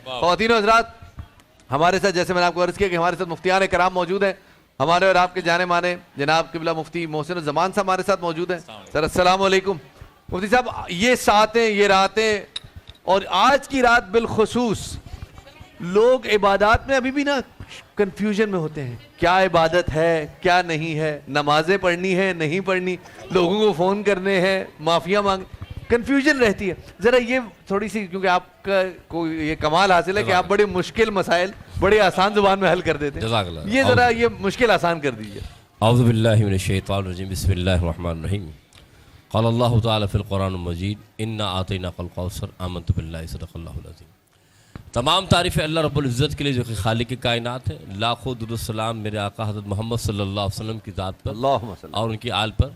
خواتین و حضرات، ہمارے ساتھ جیسے میں نے آپ کو عرض کیا کہ ہمارے ساتھ مفتیان کرام موجود ہیں. ہمارے اور آپ کے جانے مانے جناب قبلہ مفتی محسن الزمان صاحب ہمارے ساتھ موجود ہیں. سر السلام علیکم. مفتی صاحب، یہ ساتیں، یہ راتیں اور آج کی رات بالخصوص لوگ عبادات میں ابھی بھی نا کنفیوژن میں ہوتے ہیں. کیا عبادت ہے، کیا نہیں ہے، نمازیں پڑھنی ہے، نہیں پڑھنی، لوگوں کو فون کرنے ہیں، معافیاں مانگ، کنفیوژن رہتی ہے. ذرا یہ تھوڑی سی، کیونکہ آپ کا کو یہ کمال حاصل ہے کہ آپ بڑے مشکل مسائل بڑے آسان زبان میں حل کر دیتے ہیں. یہ ذرا یہ مشکل آسان کر دیجیے. اعوذ باللہ من الشیطان الرجیم، بسم اللہ الرحمن الرحیم. قال اللہ تعالیٰ فی القرآن المجید انا اعطیناک الکوثر آمنت باللہ صدق اللہ العظیم. تمام تعریف اللہ رب العزت کے لیے جو کہ خالق کائنات ہے. لاکھوں درود و سلام میرے آقا حضرت محمد صلی اللہ علیہ وسلم کی ذات پر اور ان کی آل پر،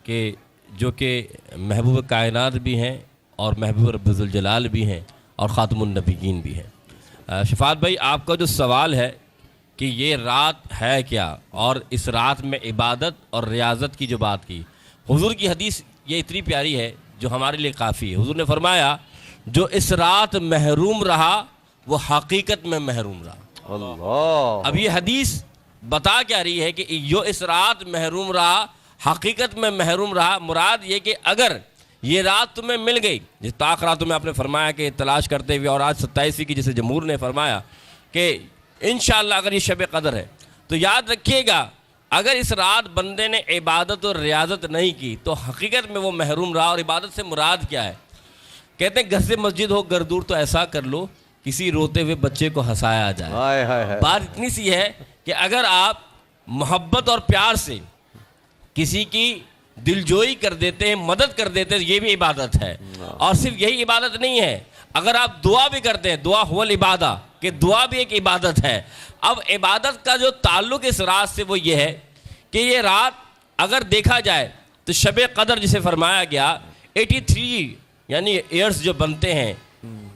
کہ جو کہ محبوب کائنات بھی ہیں اور محبوب رب ذوالجلال بھی ہیں اور خاتم النبیین بھی ہیں. شفاعت بھائی، آپ کا جو سوال ہے کہ یہ رات ہے کیا، اور اس رات میں عبادت اور ریاضت کی جو بات کی، حضور کی حدیث یہ اتنی پیاری ہے جو ہمارے لیے کافی ہے. حضور نے فرمایا جو اس رات محروم رہا وہ حقیقت میں محروم رہا. اللہ. اب یہ حدیث بتا کیا رہی ہے کہ جو اس رات محروم رہا حقیقت میں محروم رہا. مراد یہ کہ اگر یہ رات تمہیں مل گئی، جس طاق راتوں میں آپ نے فرمایا کہ تلاش کرتے ہوئے، اور آج 27ویں کی جسے جمہور نے فرمایا کہ انشاءاللہ اگر یہ شب قدر ہے، تو یاد رکھیے گا اگر اس رات بندے نے عبادت اور ریاضت نہیں کی تو حقیقت میں وہ محروم رہا. اور عبادت سے مراد کیا ہے؟ کہتے ہیں گھر سے مسجد ہو گر دور تو ایسا کر لو کسی روتے ہوئے بچے کو ہنسایا جائے. بات اتنی سی ہے کہ اگر آپ محبت اور پیار سے کسی کی دلجوئی کر دیتے ہیں، مدد کر دیتے ہیں، یہ بھی عبادت ہے. اور صرف یہی عبادت نہیں ہے، اگر آپ دعا بھی کرتے ہیں، دعا هو العبادہ، کہ دعا بھی ایک عبادت ہے. اب عبادت کا جو تعلق اس رات سے وہ یہ ہے کہ یہ رات اگر دیکھا جائے تو شب قدر جسے فرمایا گیا 83 یعنی ایئرس جو بنتے ہیں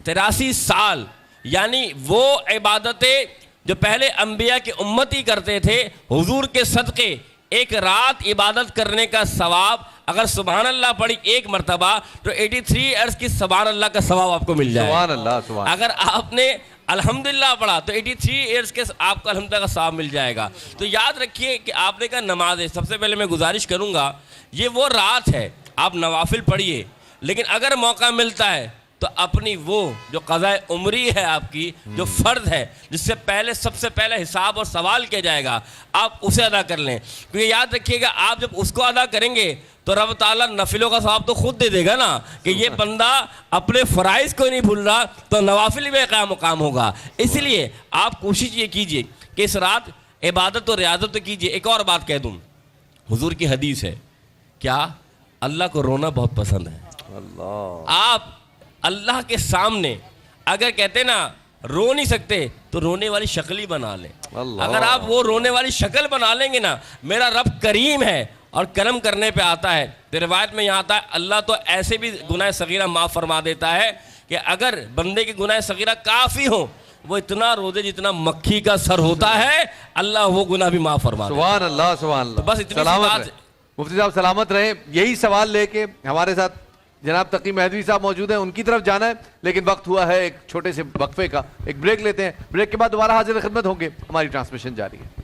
83 سال، یعنی وہ عبادتیں جو پہلے انبیاء کی امتی کرتے تھے، حضور کے صدقے ایک رات عبادت کرنے کا ثواب اگر سبحان اللہ پڑھی ایک مرتبہ تو 83 ایئرس کی سبحان اللہ کا ثواب آپ کو مل جائے. سبحان اللہ. سبحان. اگر آپ نے الحمدللہ پڑھا تو 83 ایئرس کے آپ کو الحمدللہ کا ثواب مل جائے گا. تو یاد رکھیے کہ آپ نے کہا نماز ہے. سب سے پہلے میں گزارش کروں گا، یہ وہ رات ہے آپ نوافل پڑھیے، لیکن اگر موقع ملتا ہے تو اپنی وہ جو قضاء عمری ہے آپ کی، جو فرض ہے جس سے پہلے سب سے پہلے حساب اور سوال کیا جائے گا، آپ اسے ادا کر لیں. کیونکہ یاد رکھیے گا آپ جب اس کو ادا کریں گے تو رب تعالیٰ نفلوں کا ثواب تو خود دے دے گا نا، کہ یہ بندہ اپنے فرائض کو نہیں بھول رہا تو نوافل میں قیام مقام ہوگا. اس لیے آپ کوشش یہ کیجئے کہ اس رات عبادت اور ریاضت تو کیجئے. ایک اور بات کہہ دوں، حضور کی حدیث ہے، کیا اللہ کو رونا بہت پسند ہے. آپ اللہ کے سامنے اگر کہتے نا رو نہیں سکتے تو رونے والی شکل ہی بنا لیں. اگر آپ وہ رونے والی شکل بنا لیں گے نا، میرا رب کریم ہے اور کرم کرنے پہ آتا ہے. تو روایت میں یہاں آتا ہے اللہ تو ایسے بھی گناہ صغیرہ معاف فرما دیتا ہے کہ اگر بندے کے گناہ صغیرہ کافی ہوں، وہ اتنا رو دے جتنا مکھی کا سر ہوتا ہے، اللہ وہ گناہ بھی معاف فرما دیتا ہے. سبحان اللہ. سبحان اللہ. بس اتنی سی بات. مفتی صاحب سلامت رہیں. یہی سوال لے کے ہمارے ساتھ جناب تقی مہدوی صاحب موجود ہیں، ان کی طرف جانا ہے، لیکن وقت ہوا ہے ایک چھوٹے سے وقفے کا. ایک بریک لیتے ہیں، بریک کے بعد دوبارہ حاضر خدمت ہوں گے. ہماری ٹرانسمیشن جاری ہے.